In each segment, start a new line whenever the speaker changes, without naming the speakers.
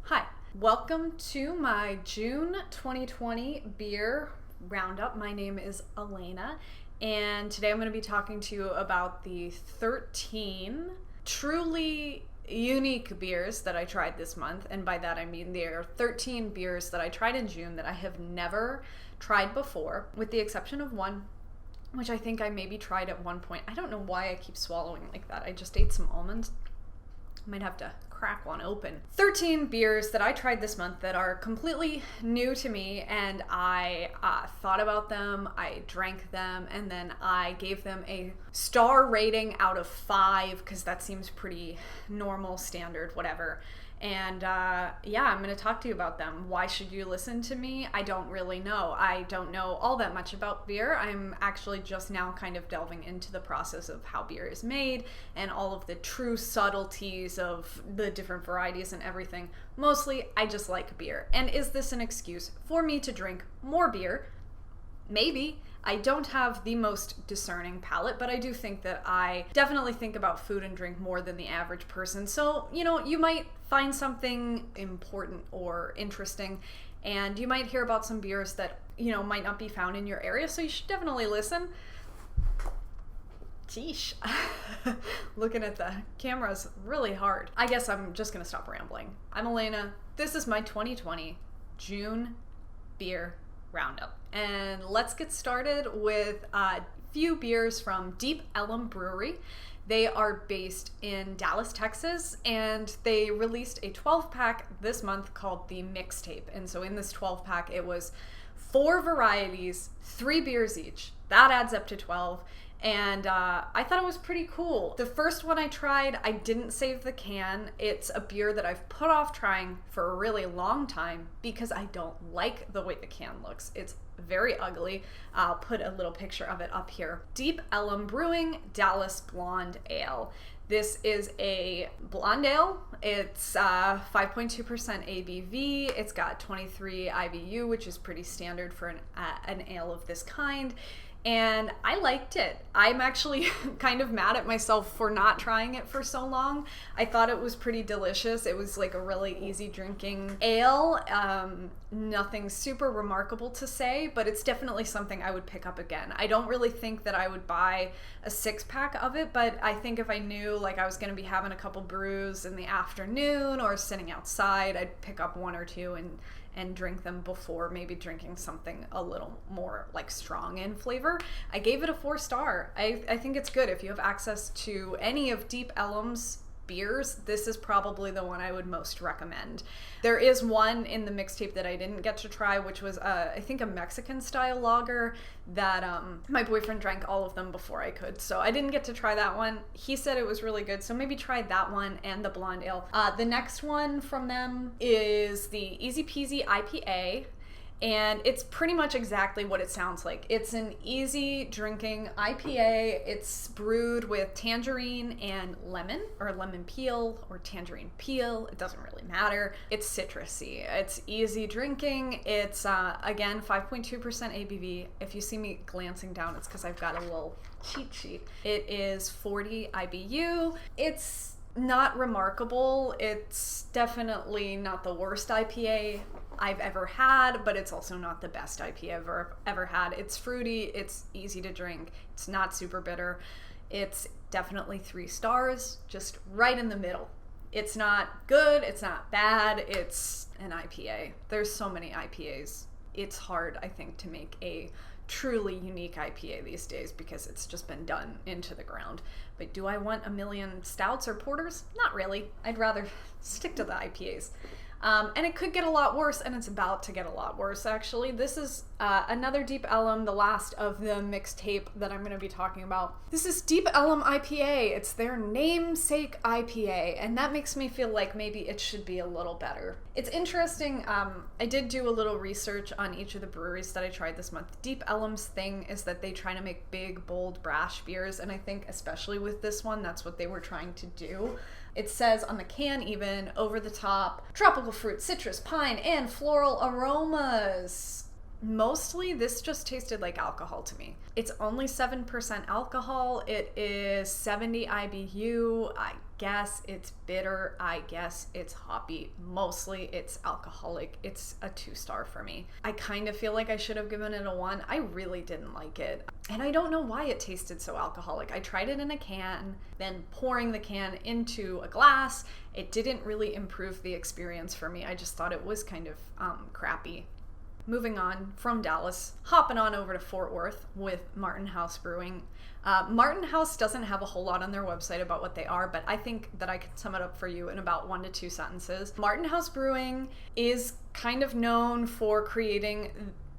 Hi, welcome to my June 2020 beer roundup. My name is Elena, and today I'm going to be talking to you about the 13 truly unique beers that I tried this month. And by that I mean there are 13 beers that I tried in June that I have never tried before, with the exception of one, which I think I maybe tried at one point. I don't know why I keep swallowing like that. I just ate some almonds. Might have to crack one open. 13 beers that I tried this month that are completely new to me, and I thought about them, I drank them, and then I gave them a star rating out of 5 because that seems pretty normal, standard, whatever. And yeah, I'm going to talk to you about them. Why should you listen to me? I don't really know. I don't know all that much about beer. I'm actually just now kind of delving into the process of how beer is made and all of the true subtleties of the different varieties and everything. Mostly, I just like beer. And is this an excuse for me to drink more beer? Maybe. I don't have the most discerning palate, but I do think that I definitely think about food and drink more than the average person. So, you might find something important or interesting, and you might hear about some beers that, might not be found in your area, so you should definitely listen. Sheesh. Looking at the camera's really hard. I guess I'm just gonna stop rambling. I'm Elena. This is my 2020 June beer roundup. And let's get started with a few beers from Deep Ellum Brewery. They are based in Dallas, Texas, and they released a 12-pack this month called the Mixtape. And so in this 12-pack, it was 4 varieties, 3 beers each. That adds up to 12. And I thought it was pretty cool. The first one I tried, I didn't save the can. It's a beer that I've put off trying for a really long time because I don't like the way the can looks. It's very ugly. I'll put a little picture of it up here. Deep Ellum Brewing Dallas Blonde Ale. This is a blonde ale. It's 5.2% ABV. It's got 23 IBU, which is pretty standard for an ale of this kind. And I liked it. I'm actually kind of mad at myself for not trying it for so long. I thought it was pretty delicious. It was like a really easy drinking ale. Nothing super remarkable to say, but it's definitely something I would pick up again. I don't really think that I would buy a 6-pack of it, but I think if I knew like I was going to be having a couple brews in the afternoon or sitting outside, I'd pick up 1 or 2 and drink them before maybe drinking something a little more like strong in flavor. I gave it a 4-star. I think it's good. If you have access to any of Deep Ellum's beers, this is probably the one I would most recommend. There is one in the mixtape that I didn't get to try, which was I think a Mexican style lager that my boyfriend drank all of them before I could, so I didn't get to try that one. He said it was really good, so maybe try that one and the blonde ale. The next one from them is the Peasy IPA. And it's pretty much exactly what it sounds like. It's an easy drinking IPA. It's brewed with tangerine and lemon, or lemon peel, or tangerine peel. It doesn't really matter. It's citrusy. It's easy drinking. It's, again, 5.2% ABV. If you see me glancing down, it's because I've got a little cheat sheet. It is 40 IBU. It's not remarkable. It's definitely not the worst IPA I've ever had, but it's also not the best IPA I've ever had. It's fruity, it's easy to drink, it's not super bitter. It's definitely 3 stars, just right in the middle. It's not good, it's not bad, it's an IPA. There's so many IPAs. It's hard, I think, to make a truly unique IPA these days because it's just been done into the ground. But do I want a million stouts or porters? Not really. I'd rather stick to the IPAs. And it could get a lot worse, and it's about to get a lot worse, actually. This is another Deep Ellum, the last of the mixtape that I'm going to be talking about. This is Deep Ellum IPA. It's their namesake IPA, and that makes me feel like maybe it should be a little better. It's interesting. I did do a little research on each of the breweries that I tried this month. Deep Ellum's thing is that they try to make big, bold, brash beers, and I think especially with this one, that's what they were trying to do. It says on the can even, over the top, tropical fruit, citrus, pine, and floral aromas. Mostly, this just tasted like alcohol to me. It's only 7% alcohol. It is 70 IBU. I guess it's bitter. I guess it's hoppy. Mostly it's alcoholic. It's a 2-star for me. I kind of feel like I should have given it a 1. I really didn't like it. And I don't know why it tasted so alcoholic. I tried it in a can, then pouring the can into a glass. It didn't really improve the experience for me. I just thought it was kind of crappy. Moving on from Dallas, hopping on over to Fort Worth with Martin House Brewing. Martin House doesn't have a whole lot on their website about what they are, but I think that I can sum it up for you in about 1 to 2 sentences. Martin House Brewing is kind of known for creating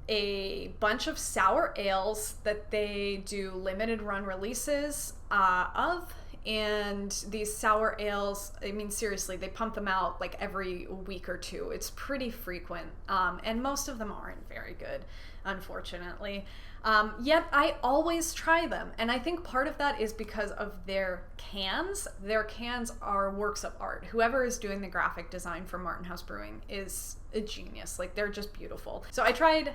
a bunch of sour ales that they do limited run releases of. And these sour ales, I mean, seriously, they pump them out like every week or 2. It's pretty frequent. And most of them aren't very good, unfortunately. Yet I always try them. And I think part of that is because of their cans. Their cans are works of art. Whoever is doing the graphic design for Martin House Brewing is a genius. Like, they're just beautiful. So I tried...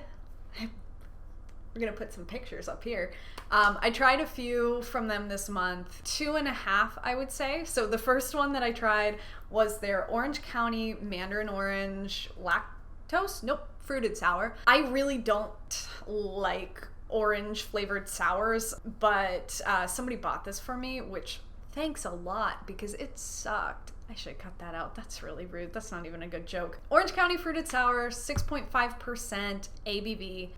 We're gonna put some pictures up here. I tried a few from them this month, 2.5, I would say. So the first one that I tried was their Orange County Mandarin Orange Lactose? Nope, fruited sour. I really don't like orange flavored sours, but somebody bought this for me, which thanks a lot because it sucked. I should cut that out. That's really rude. That's not even a good joke. Orange County Fruited Sour, 6.5% ABV.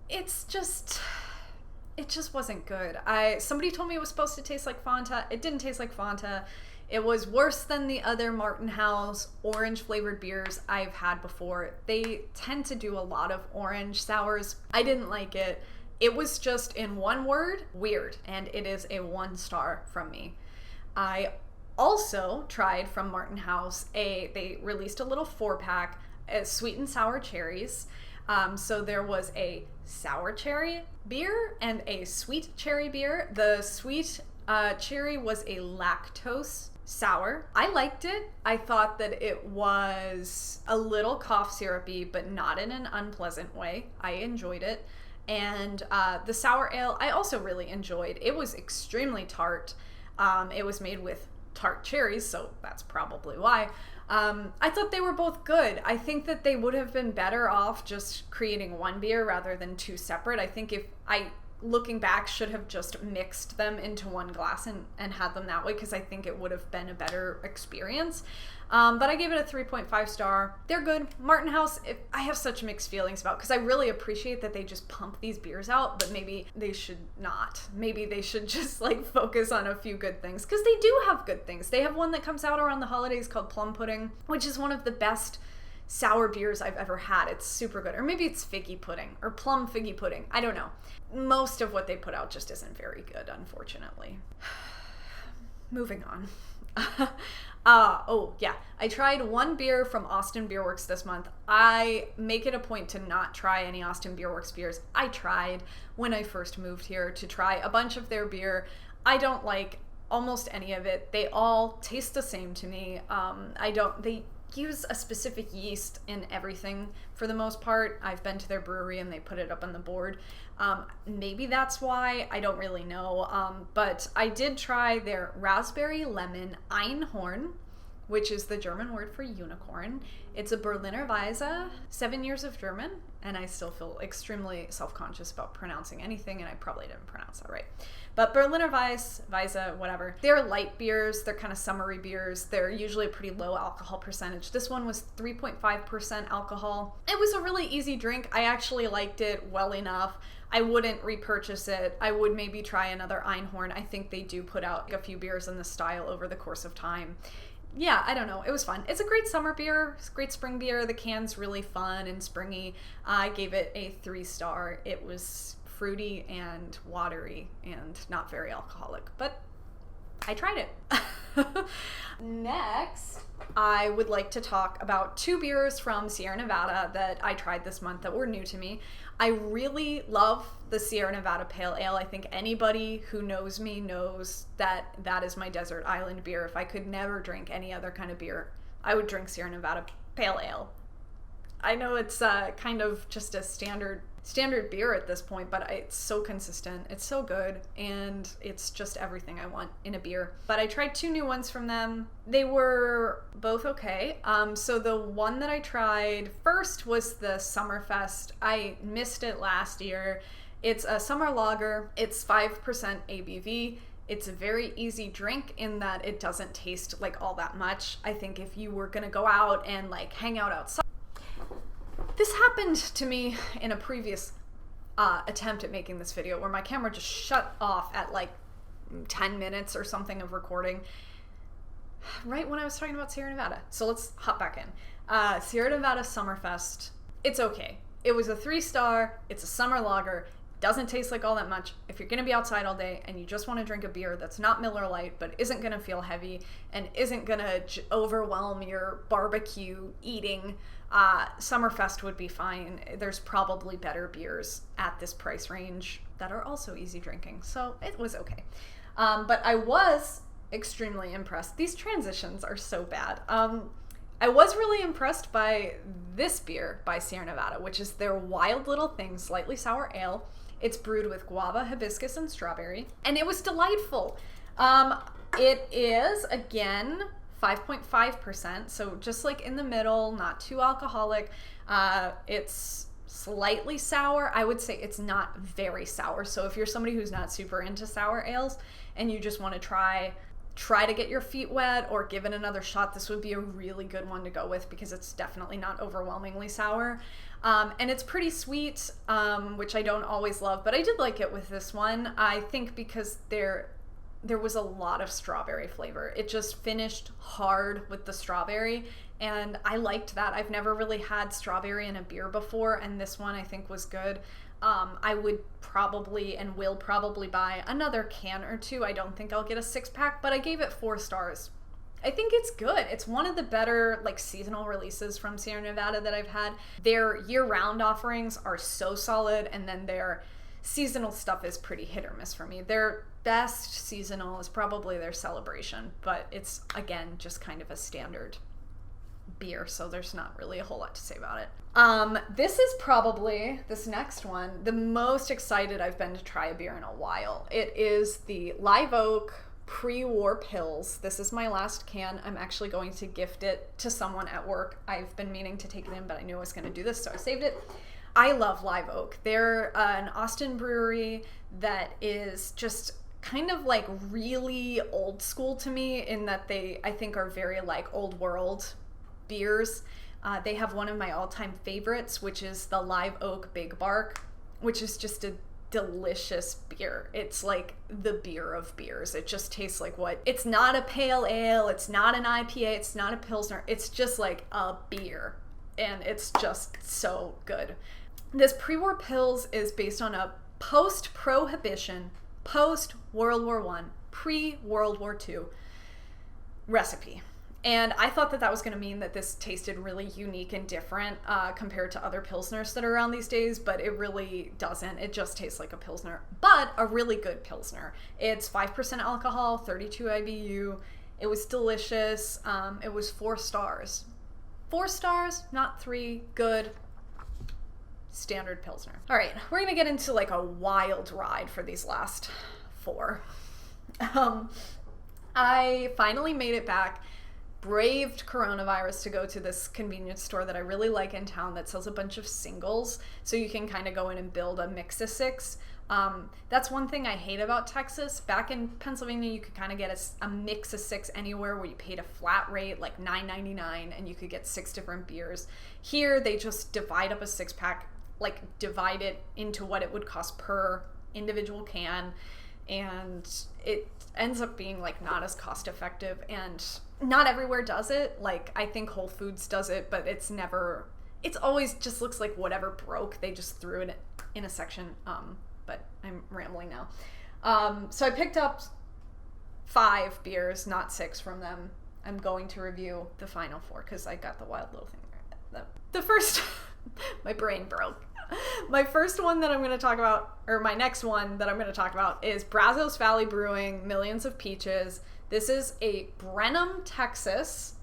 It just wasn't good. Somebody told me it was supposed to taste like Fanta. It didn't taste like Fanta. It was worse than the other Martin House orange flavored beers I've had before. They tend to do a lot of orange sours. I didn't like it. It was just, in one word, weird. And it is a 1-star from me. I also tried from Martin House, they released a little 4-pack, sweet and sour cherries. So there was a sour cherry beer and a sweet cherry beer. The sweet cherry was a lactose sour. I liked it. I thought that it was a little cough syrupy, but not in an unpleasant way. I enjoyed it. And the sour ale I also really enjoyed. It was extremely tart. It was made with tart cherries, so that's probably why. I thought they were both good. I think that they would have been better off just creating one beer rather than 2 separate. I think if I, looking back, should have just mixed them into one glass and had them that way, because I think it would have been a better experience. But I gave it a 3.5 star. They're good. Martin House, I have such mixed feelings about, because I really appreciate that they just pump these beers out, but maybe they should not. Maybe they should just like focus on a few good things, because they do have good things. They have one that comes out around the holidays called Plum Pudding, which is one of the best sour beers I've ever had. It's super good. Or maybe it's figgy pudding or plum figgy pudding. I don't know. Most of what they put out just isn't very good, unfortunately. Moving on. Oh yeah, I tried one beer from Austin Beer Works this month. I make it a point to not try any Austin Beer Works beers. I tried when I first moved here to try a bunch of their beer. I don't like almost any of it. They all taste the same to me. They use a specific yeast in everything for the most part. I've been to their brewery and they put it up on the board. Maybe that's why, I don't really know. But I did try their raspberry lemon Einhorn, which is the German word for unicorn. It's a Berliner Weisse, 7 years of German, and I still feel extremely self-conscious about pronouncing anything, and I probably didn't pronounce that right. But Berliner Weisse, whatever. They're light beers, they're kind of summery beers. They're usually a pretty low alcohol percentage. This one was 3.5% alcohol. It was a really easy drink. I actually liked it well enough. I wouldn't repurchase it. I would maybe try another Einhorn. I think they do put out a few beers in this style over the course of time. Yeah, I don't know. It was fun. It's a great summer beer. It's a great spring beer. The can's really fun and springy. I gave it a 3-star. It was fruity and watery and not very alcoholic, but I tried it. Next, I would like to talk about 2 beers from Sierra Nevada that I tried this month that were new to me. I really love the Sierra Nevada Pale Ale. I think anybody who knows me knows that that is my desert island beer. If I could never drink any other kind of beer, I would drink Sierra Nevada Pale Ale. I know it's kind of just a standard standard beer at this point, but it's so consistent. It's so good, and it's just everything I want in a beer. But I tried 2 new ones from them. They were both okay. So the one that I tried first was the Summerfest. I missed it last year. It's a summer lager. It's 5% ABV. It's a very easy drink in that it doesn't taste like all that much. I think if you were gonna go out and like hang out outside. This happened to me in a previous attempt at making this video where my camera just shut off at like 10 minutes or something of recording right when I was talking about Sierra Nevada. So let's hop back in. Sierra Nevada Summerfest. It's okay. It was a 3-star. It's a summer lager. Doesn't taste like all that much. If you're going to be outside all day and you just want to drink a beer that's not Miller Lite but isn't going to feel heavy and isn't going to overwhelm your barbecue eating, Summerfest would be fine. There's probably better beers at this price range that are also easy drinking, so it was okay. But I was extremely impressed. These transitions are so bad. I was really impressed by this beer by Sierra Nevada, which is their Wild Little Thing Slightly Sour Ale. It's brewed with guava, hibiscus, and strawberry, and it was delightful. It is, again, 5.5%, so just like in the middle, not too alcoholic. It's slightly sour. I would say it's not very sour, so if you're somebody who's not super into sour ales and you just want to try to get your feet wet or give it another shot, this would be a really good one to go with because it's definitely not overwhelmingly sour. And it's pretty sweet, which I don't always love, but I did like it with this one. I think because there was a lot of strawberry flavor. It just finished hard with the strawberry, and I liked that. I've never really had strawberry in a beer before, and this one I think was good. I would probably and will probably buy another can or 2. I don't think I'll get a 6-pack, but I gave it 4 stars. I think it's good. It's one of the better like seasonal releases from Sierra Nevada that I've had. Their year-round offerings are so solid, and then their seasonal stuff is pretty hit or miss for me. Their best seasonal is probably their Celebration, but it's, again, just kind of a standard beer, so there's not really a whole lot to say about it. This is probably, this next one, the most excited I've been to try a beer in a while. It is the Live Oak Pre-War Pils. This is my last can. I'm actually going to gift it to someone at work. I've been meaning to take it in, but I knew I was going to do this, so I saved it. I love Live Oak. They're an Austin brewery that is just kind of like really old school to me in that they, I think, are very like old world beers. They have one of my all-time favorites, which is the Live Oak Big Bark, which is just a delicious beer. It's like the beer of beers. It just tastes like what? It's not a pale ale, it's not an IPA, it's not a Pilsner, it's just like a beer. And it's just so good. This Pre-War Pils is based on a post-Prohibition, post-World War I, pre-World War II recipe. And I thought that that was going to mean that this tasted really unique and different compared to other Pilsners that are around these days, but it really doesn't. It just tastes like a Pilsner, but a really good Pilsner. It's 5% alcohol, 32 IBU. It was delicious. It was 4 stars. 4 stars, not 3. Good. Standard Pilsner. All right, we're going to get into like a wild ride for these last 4. I finally made it back. Braved coronavirus to go to this convenience store that I really like in town that sells a bunch of singles, so you can kind of go in and build a mix of 6. That's one thing I hate about Texas. Back in Pennsylvania, you could kind of get a mix of 6 anywhere where you paid a flat rate, like $9.99, and you could get 6 different beers. Here, they just divide up a 6-pack, like divide it into what it would cost per individual can, and it ends up being like not as cost effective, and not everywhere does it. Like I think Whole Foods does it, but it's always just looks like whatever broke, they just threw it in a section. But I'm rambling now. So I picked up 5 beers, not 6 from them. I'm going to review the final 4 because I got the Wild Little Thing. The first, my brain broke. My first one that I'm going to talk about, or my next one that I'm going to talk about, is Brazos Valley Brewing Millions of Peaches. This is a Brenham, Texas.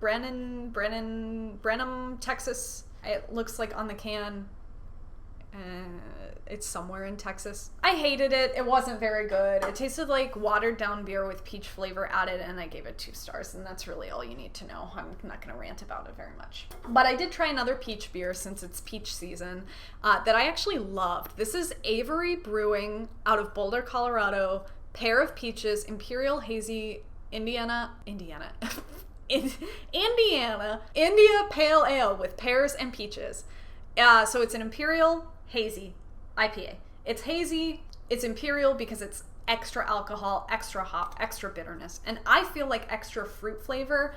Brenham, Texas. It looks like on the can. It's somewhere in Texas. I hated it. It wasn't very good. It tasted like watered down beer with peach flavor added, and I gave it 2 stars, and that's really all you need to know. I'm not going to rant about it very much. But I did try another peach beer since it's peach season that I actually loved. This is Avery Brewing out of Boulder, Colorado. Pear of Peaches, Imperial Hazy, India Pale Ale with pears and peaches. So it's an Imperial Hazy IPA. It's hazy, it's Imperial because it's extra alcohol, extra hop, extra bitterness. And I feel like extra fruit flavor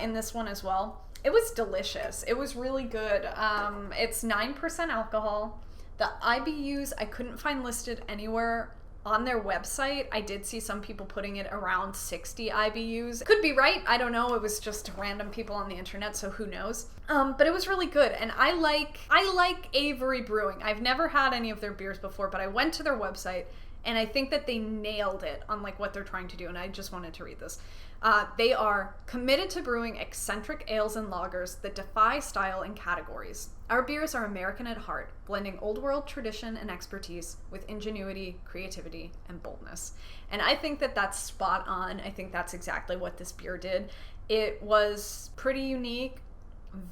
in this one as well. It was delicious. It was really good. It's 9% alcohol. The IBUs I couldn't find listed anywhere on their website. I did see some people putting it around 60 IBUs. Could be right. I don't know. It was just random people on the internet, so who knows. But it was really good, and I like Avery Brewing. I've never had any of their beers before, but I went to their website, and I think that they nailed it on like what they're trying to do, and I just wanted to read this. They are committed to brewing eccentric ales and lagers that defy style and categories. Our beers are American at heart, blending old world tradition and expertise with ingenuity, creativity, and boldness. And I think that that's spot on. I think that's exactly what this beer did. It was pretty unique,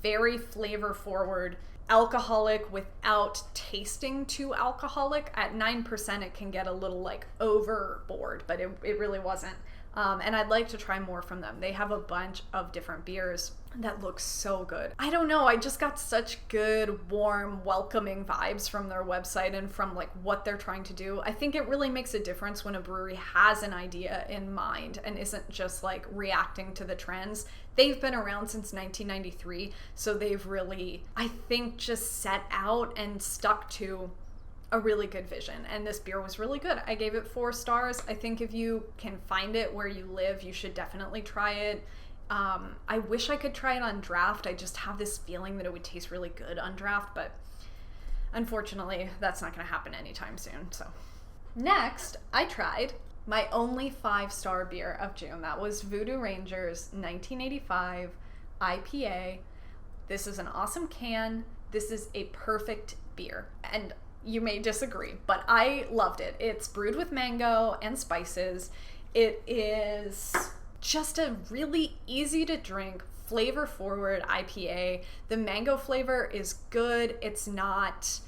very flavor forward, alcoholic without tasting too alcoholic. At 9%, it can get a little like overboard, but it really wasn't. And I'd like to try more from them. They have a bunch of different beers that look so good. I don't know, I just got such good, warm, welcoming vibes from their website and from like what they're trying to do. I think it really makes a difference when a brewery has an idea in mind and isn't just like reacting to the trends. They've been around since 1993, so they've really, I think, just set out and stuck to a really good vision, and this beer was really good. I gave it 4 stars. I think if you can find it where you live, you should definitely try it. I wish I could try it on draft. I just have this feeling that it would taste really good on draft, but unfortunately that's not going to happen anytime soon. So next, I tried my only 5-star beer of June. That was Voodoo Ranger's 1985 IPA. This is an awesome can. This is a perfect beer, and you may disagree, but I loved it. It's brewed with mango and spices. It is just a really easy to drink, flavor forward IPA. The mango flavor is good. It's not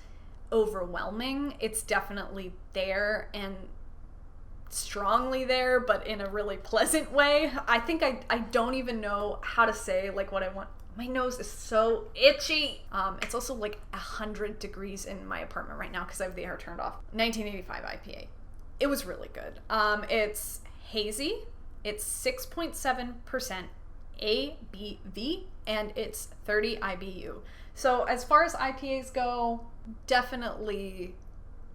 overwhelming. It's definitely there and strongly there, but in a really pleasant way. I think I don't even know how to say like what I want. My nose is so itchy. It's also like 100 degrees in my apartment right now because I have the air turned off. 1985 IPA. It was really good. It's hazy. It's 6.7% ABV, and it's 30 IBU. So as far as IPAs go, definitely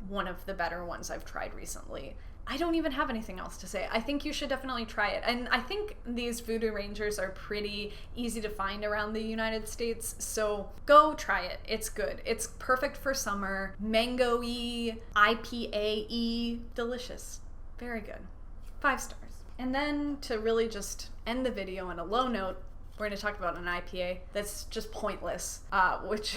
one of the better ones I've tried recently. I don't even have anything else to say. I think you should definitely try it. And I think these Voodoo Rangers are pretty easy to find around the United States, so go try it. It's good. It's perfect for summer. Mango-y, IPA-y, delicious. Very good. 5 stars. And then to really just end the video on a low note, we're going to talk about an IPA that's just pointless, which...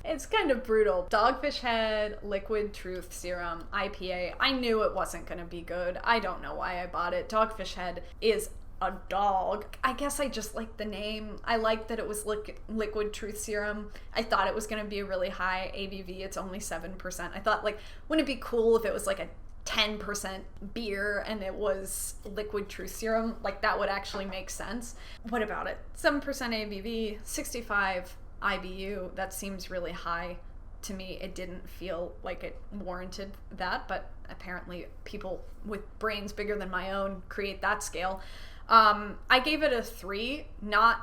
It's kind of brutal. Dogfish Head Liquid Truth Serum IPA. I knew it wasn't going to be good. I don't know why I bought it. Dogfish Head is a dog. I guess I just liked the name. I liked that it was Liquid Truth Serum. I thought it was going to be a really high ABV. It's only 7%. I thought, like, wouldn't it be cool if it was like a 10% beer and it was Liquid Truth Serum? Like, that would actually make sense. What about it? 7% ABV, 65 IBU. That seems really high to me. It didn't feel like it warranted that, but apparently people with brains bigger than my own create that scale. I gave it a 3, not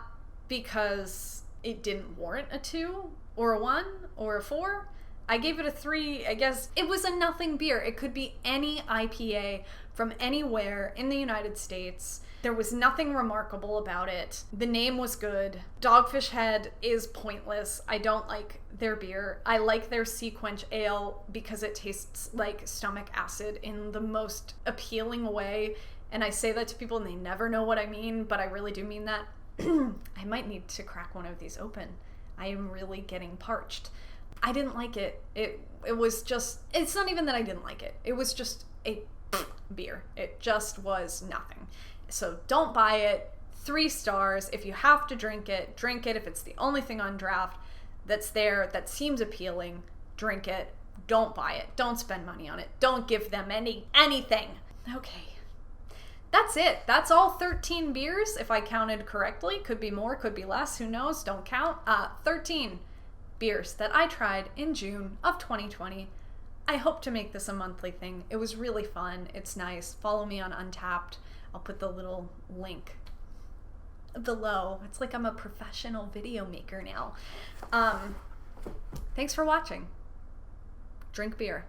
because it didn't warrant a 2 or a 1 or a 4. I gave it a 3. I guess it was a nothing beer. It could be any IPA from anywhere in the United States. There was nothing remarkable about it. The name was good. Dogfish Head is pointless. I don't like their beer. I like their Sea Quench Ale because it tastes like stomach acid in the most appealing way. And I say that to people and they never know what I mean, but I really do mean that. I might need to crack one of these open. I am really getting parched. I didn't like it. It was just, it's not even that I didn't like it. It was just a beer. It just was nothing. So don't buy it. 3 stars. If you have to drink it, drink it. If it's the only thing on draft that's there that seems appealing, drink it. Don't buy it. Don't spend money on it. Don't give them anything. Okay. That's it. That's all 13 beers, if I counted correctly. Could be more, could be less, who knows? Don't count. 13 beers that I tried in June of 2020. I hope to make this a monthly thing. It was really fun. It's nice. Follow me on Untapped. I'll put the little link below. It's like I'm a professional video maker now. Thanks for watching. Drink beer.